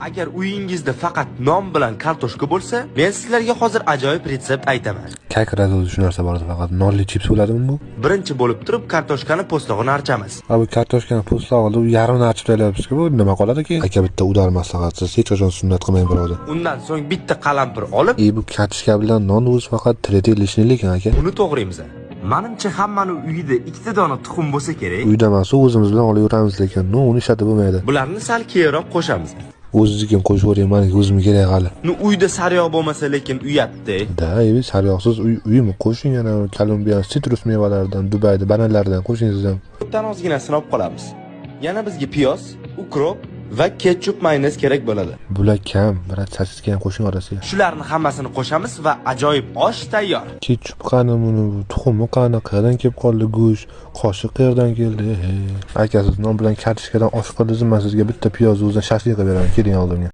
Agar uyingizda faqat non bilan kartoshka bo'lsa, men sizlarga hozir ajoyib retsept aytaman. Kakrada shu narsa bor, faqat nonli chips bo'ladimi bu? Birinchi bo'lib turib kartoshkani po'stlog'ini archamiz. Bu kartoshkani po'stlog'ida yarimini archib tayyorlayapsiz-ku, bu nima qoladi keyin? Aka bitta udar maslahatsiz, hech qachon sunnat qilmang birodar. Undan so'ng bitta qalampir olib, bu kartoshka bilan non o'zi faqat tretий lishni lekin aka. Uni to'g'raymiz. Menimcha hammani uyida ikkita dona tuxum bo'lsa kerak. Uyda emas, o'zimiz bilan olaveramiz lekin, uni ishlatib bo'lmaydi. Bularni sal keyinroq qo'shamiz. O'zingizga qo'shib o'ring, menga o'zimga kerak hali. Uyda sariyog' bo'lmasa lekin uyatda. Sariyog'siz uymi qo'shing, yana Kolumbiya sitrus mevalaridan, Dubayda bananlardan qo'shingiz ham. Bittadan ozginasini olib qolamiz. Yana bizga piyoz, ukrop va ketchup mayonez kerak bo'ladi. Bular kam, biroq sosiska ham qo'shing orasiga. Shularni hammasini qo'shamiz va ajoyib osh tayyor. Ketchup qani, buni tuxumi qani, qayerdan kelib qoldi go'sht, qoshiq qayerdan keldi? Aka siz non bilan kartoshkadan osh qildingizmi? Men sizga bitta piyoz o'zidan shashlik qilib beraman, keling oldimga.